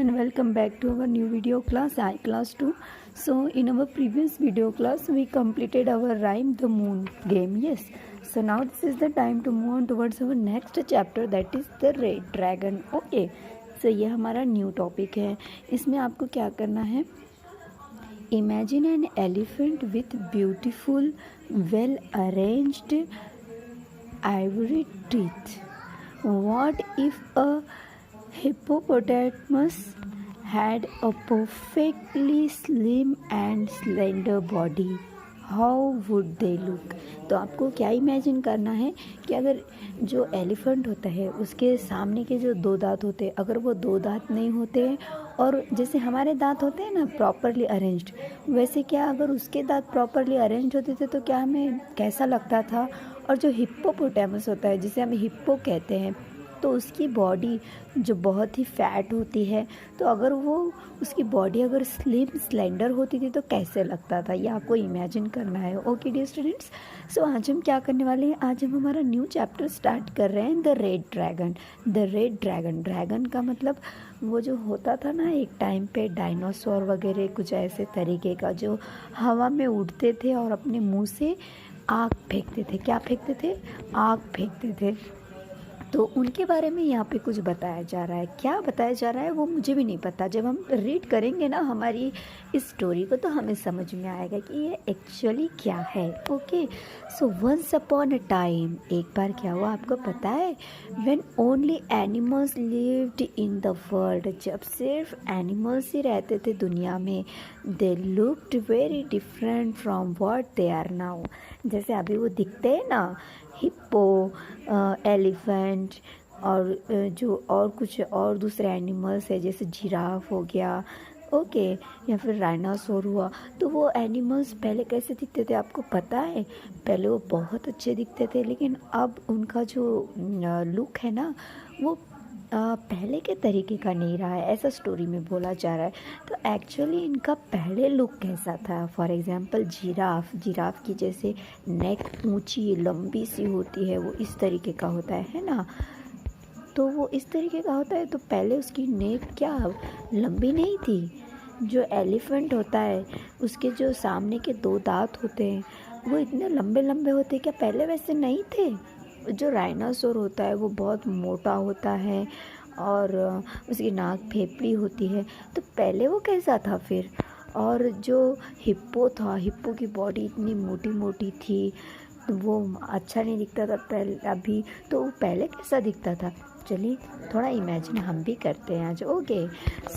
and welcome back to our new video class, I class 2. So in our previous video class we completed our rhyme the moon game. Yes, so now this is the time to move on towards our next chapter, that is the red dragon. Okay, so ये हमारा new topic है. इसमें आपको क्या करना है, imagine an elephant with beautiful well arranged ivory teeth. What if a hippopotamus had a perfectly slim and slender body? How would they look? तो आपको क्या इमेजिन करना है कि अगर जो एलिफेंट होता है उसके सामने के जो दो दांत होते हैं, अगर वो दो दांत नहीं होते हैं और जैसे हमारे दांत होते हैं ना प्रॉपरली अरेंज्ड, वैसे क्या अगर उसके दांत प्रॉपरली अरेंज होते थे तो क्या हमें कैसा लगता था. और जो हिप्पोपोटामस होता है जिसे हम हिप्पो कहते हैं, तो उसकी बॉडी जो बहुत ही फैट होती है, तो अगर वो उसकी बॉडी अगर स्लिम स्लेंडर होती थी तो कैसे लगता था, ये आपको इमेजिन करना है. ओके डियर स्टूडेंट्स, सो आज हम क्या करने वाले हैं, आज हम हमारा न्यू चैप्टर स्टार्ट कर रहे हैं the red dragon. The red dragon, dragon का मतलब वो जो होता था ना एक टाइम पे डायनासोर वगैरह कुछ ऐसे तरीके का, जो हवा में उड़ते थे और अपने मुंह से आग फेंकते थे. क्या फेंकते थे? आग फेंकते थे. तो उनके बारे में यहाँ पे कुछ बताया जा रहा है. क्या बताया जा रहा है वो मुझे भी नहीं पता. जब हम रीड करेंगे ना हमारी इस स्टोरी को तो हमें समझ में आएगा कि ये एक्चुअली क्या है. Okay, so once upon a time, एक बार क्या हुआ आपको पता है, when only animals lived in the world, जब सिर्फ एनिमल्स ही रहते थे दुनिया में, they looked very different from what they are now. जैसे अभी वो दिखते हैं ना, हिप्पो, एलिफेंट और जो और कुछ और दूसरे एनिमल्स है जैसे जिराफ हो गया, ओके, या फिर डायनासोर हुआ, तो वो एनिमल्स पहले कैसे दिखते थे आपको पता है. पहले वो बहुत अच्छे दिखते थे, लेकिन अब उनका जो लुक है ना वो पहले के तरीके का नहीं रहा है, ऐसा स्टोरी में बोला जा रहा है. तो एक्चुअली इनका पहले लुक कैसा था. फॉर एग्जांपल जिराफ, जिराफ की जैसे नेक ऊंची लंबी सी होती है, वो इस तरीके का होता है ना, तो वो इस तरीके का होता है. तो पहले उसकी नेक क्या लंबी नहीं थी. जो एलिफेंट होता है उसके जो सामने के दो दांत होते हैं वो इतने लंबे लंबे होते हैं, क्या पहले वैसे नहीं थे. जो डायनासोर होता है वो बहुत मोटा होता है और उसकी नाक फेफड़ी होती है, तो पहले वो कैसा था फिर. और जो हिप्पो था, हिप्पो की बॉडी इतनी मोटी मोटी थी, वो अच्छा नहीं दिखता था पहले. अभी तो पहले कैसा दिखता था, चलिए थोड़ा इमेजिन हम भी करते हैं आज. Okay,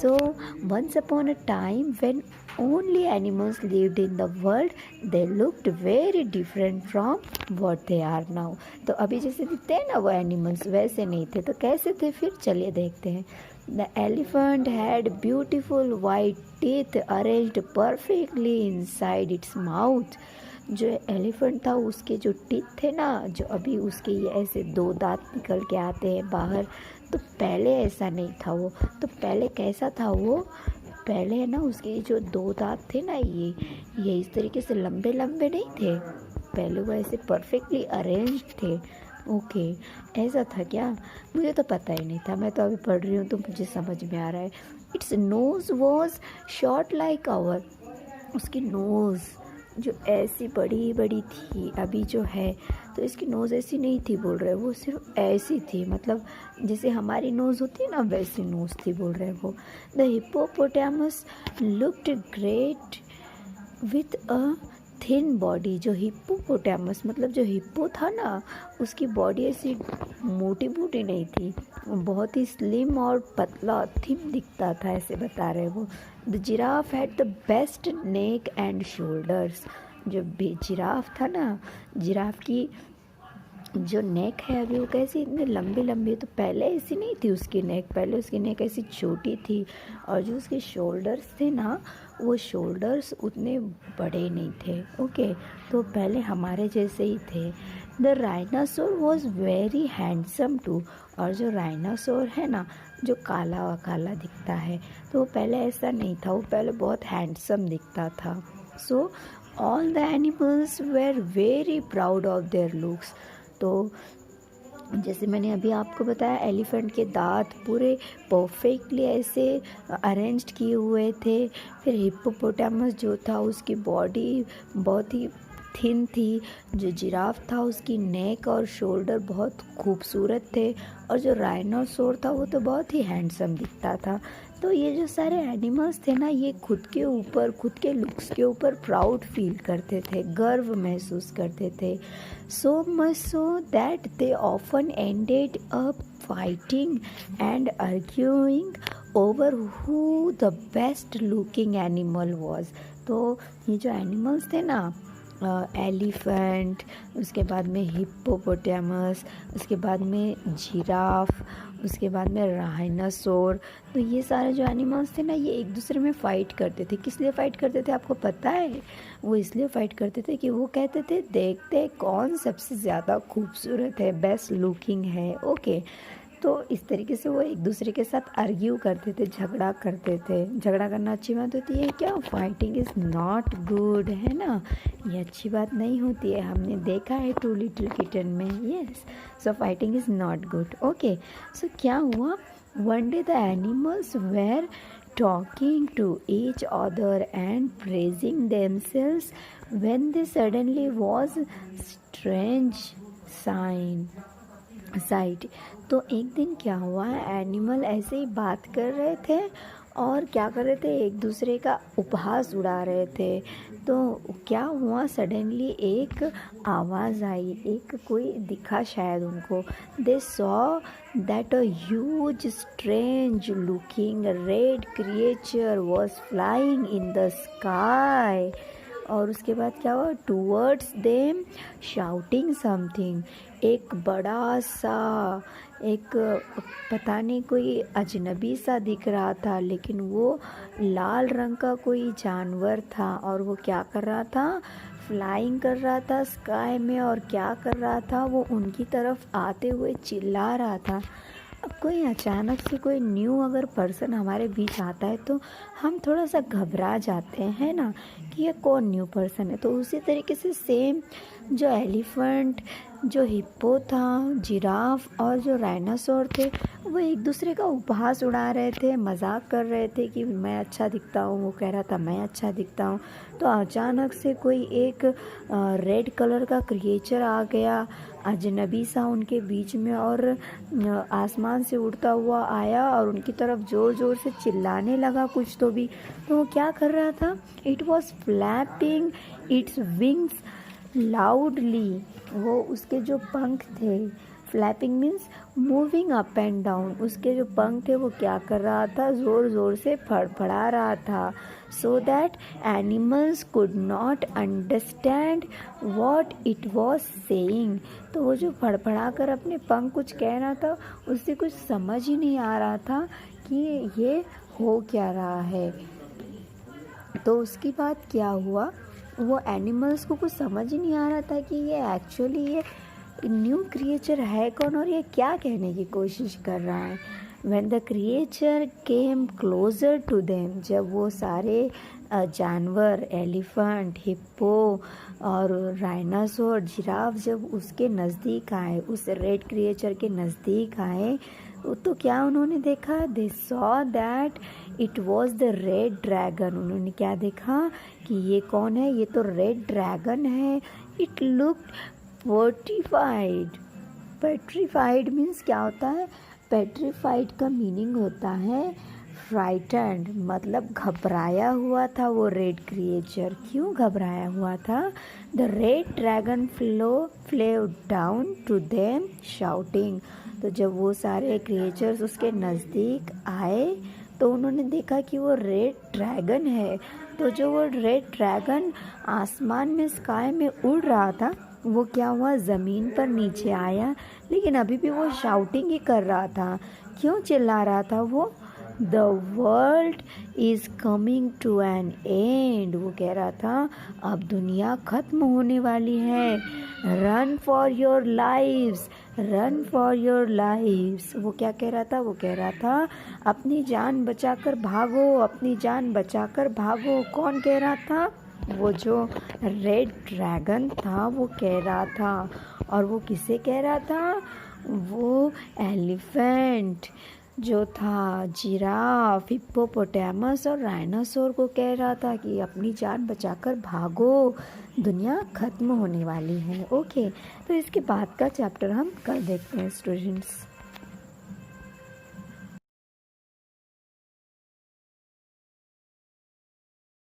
so once upon a time when only animals lived in the world, they looked very different from what they are now. तो अभी जैसे दिखते हैं ना वो एनिमल्स, वैसे नहीं थे. तो कैसे थे फिर, चलिए देखते हैं. The elephant had beautiful white teeth arranged perfectly inside its mouth. जो एलिफेंट था उसके जो टीथ थे ना, जो अभी उसके ये ऐसे दो दांत निकल के आते हैं बाहर, तो पहले ऐसा नहीं था वो. तो पहले कैसा था वो, पहले है ना उसके जो दो दांत थे ना ये इस तरीके से लंबे लंबे नहीं थे, पहले वो ऐसे परफेक्टली अरेंज थे. ओके, ऐसा था क्या, मुझे तो पता ही नहीं था. मैं तो अभी पढ़ रही हूँ तो मुझे समझ में आ रहा है. Its nose was short like our, उसकी नोज़ जो ऐसी बड़ी बड़ी थी अभी जो है, तो इसकी नोज़ ऐसी नहीं थी बोल रहे, वो सिर्फ ऐसी थी, मतलब जैसे हमारी नोज़ होती है ना वैसी नोज़ थी बोल रहे वो. The hippopotamus looked great with a thin body. जो हिप्पोपोटामस मतलब जो हिप्पो था ना, उसकी बॉडी ऐसी मोटी मोटी नहीं थी, बहुत ही स्लिम और पतला थिन दिखता था, ऐसे बता रहे वो. The giraffe had the best neck and shoulders. जो जिराफ था ना, जिराफ की जो नेक है अभी वो कैसी इतनी लंबी लंबी है, तो पहले ऐसी नहीं थी उसकी नेक, पहले उसकी नेक ऐसी छोटी थी. और जो उसके शोल्डर्स थे ना, वो शोल्डर्स उतने बड़े नहीं थे. ओके, तो पहले हमारे जैसे ही थे. The rhinoceros was very handsome too. और जो राइनासोर है ना, जो काला काला दिखता है, तो वो पहले ऐसा नहीं था, वो पहले बहुत हैंडसम दिखता था. So all the animals were very proud of their looks. तो जैसे मैंने अभी आपको बताया एलिफेंट के दांत पूरे परफेक्टली ऐसे अरेंज्ड किए हुए थे। फिर हिप्पोपोटामस जो था उसकी बॉडी बहुत ही थिन थी। जो जिराफ था उसकी नेक और शोल्डर बहुत खूबसूरत थे। और जो राइनोसोर था वो तो बहुत ही हैंडसम दिखता था। तो ये जो सारे एनिमल्स थे ना, ये खुद के ऊपर, खुद के लुक्स के ऊपर प्राउड फील करते थे, गर्व महसूस करते थे। So much so that they often ended up fighting and arguing over who the best looking animal was। तो ये जो एनिमल्स थे ना, एलिफेंट, उसके बाद में हिप्पोपोटामस, उसके बाद में जिराफ, उसके बाद में राइनोसोर, तो ये सारे जो एनिमल्स थे ना, ये एक दूसरे में फ़ाइट करते थे। किस लिए फ़ाइट करते थे आपको पता है? वो इसलिए फ़ाइट करते थे कि वो कहते थे देखते कौन सबसे ज़्यादा खूबसूरत है, बेस्ट लुकिंग है। ओके, तो इस तरीके से वो एक दूसरे के साथ आर्ग्यू करते थे, झगड़ा करते थे। झगड़ा करना अच्छी बात होती है क्या? फाइटिंग इज़ नॉट गुड, है ना? ये अच्छी बात नहीं होती है, हमने देखा है टू लिटिल किटन में। Yes, so fighting is not good. Okay, so क्या हुआ? One day the animals were talking to each other and praising themselves when they suddenly was strange sight। तो एक दिन क्या हुआ, एनिमल ऐसे ही बात कर रहे थे और क्या कर रहे थे, एक दूसरे का उपहास उड़ा रहे थे। तो क्या हुआ, सडनली एक आवाज़ आई, एक कोई दिखा शायद उनको। They saw that a huge strange looking red creature was flying in the sky. और उसके बाद क्या हुआ, टूवर्ड्स देम शाउटिंग समथिंग। एक बड़ा सा, एक पता नहीं कोई अजनबी सा दिख रहा था, लेकिन वो लाल रंग का कोई जानवर था। और वो क्या कर रहा था, फ्लाइंग कर रहा था स्काई में। और क्या कर रहा था, वो उनकी तरफ आते हुए चिल्ला रहा था। अब कोई अचानक से कोई न्यू अगर पर्सन हमारे बीच आता है तो हम थोड़ा सा घबरा जाते हैं ना, कि ये कौन न्यू पर्सन है। तो उसी तरीके से सेम जो एलिफेंट, जो हिप्पो था, जिराफ और जो राइनोसोर थे, वो एक दूसरे का उपहास उड़ा रहे थे, मजाक कर रहे थे कि मैं अच्छा दिखता हूँ, वो कह रहा था मैं अच्छा दिखता हूँ। तो अचानक से कोई एक रेड कलर का क्रिएचर आ गया, अजनबी सा उनके बीच में, और आसमान से उड़ता हुआ आया और उनकी तरफ ज़ोर ज़ोर से चिल्लाने लगा कुछ तो भी। तो वो क्या कर रहा था, it was flapping its wings loudly. वो उसके जो पंख थे, flapping means moving up and down, उसके जो पंख थे वो क्या कर रहा था, ज़ोर ज़ोर से फड़फड़ा रहा था। So that animals could not understand what it was saying. तो वो जो फड़फड़ा कर अपने पंख कुछ कह रहा था, उससे कुछ समझ ही नहीं आ रहा था कि ये हो क्या रहा है। तो उसकी बात क्या हुआ, वो एनिमल्स को कुछ समझ ही नहीं आ रहा था कि ये एक्चुअली ये न्यू क्रिएचर है कौन और ये क्या कहने की कोशिश कर रहा है। When the creature came closer to them, जब वो सारे जानवर, एलिफेंट, हिप्पो और राइनासोर, जिराफ जब उसके नज़दीक आए, उस रेड क्रिएचर के नज़दीक आए, तो क्या उन्होंने देखा, they saw that it was the red dragon. उन्होंने क्या देखा कि ये कौन है, ये तो रेड ड्रैगन है। It looked petrified. Petrified means क्या होता है, पेट्रिफाइड का मीनिंग होता है फ्राइटेंड, मतलब घबराया हुआ था वो रेड क्रिएचर। क्यों घबराया हुआ था, the red dragon flew down to them shouting. तो जब वो सारे क्रिएचर्स उसके नज़दीक आए तो उन्होंने देखा कि वो रेड ड्रैगन है। तो जो वो रेड ड्रैगन आसमान में, स्काई में उड़ रहा था, वो क्या हुआ, ज़मीन पर नीचे आया, लेकिन अभी भी वो शाउटिंग ही कर रहा था। क्यों चिल्ला रहा था वो, the world is coming to an end. वो कह रहा था अब दुनिया ख़त्म होने वाली है। Run for your lives, run for your lives. वो क्या कह रहा था, वो कह रहा था अपनी जान बचाकर भागो, अपनी जान बचाकर भागो। कौन कह रहा था, वो जो रेड ड्रैगन था वो कह रहा था। और वो किसे कह रहा था, वो एलिफेंट जो था जिराफ, हिप्पोपोटामस और राइनोसोर को कह रहा था कि अपनी जान बचाकर भागो, दुनिया ख़त्म होने वाली है। ओके, तो इसके बाद का चैप्टर हम कल देखते हैं स्टूडेंट्स।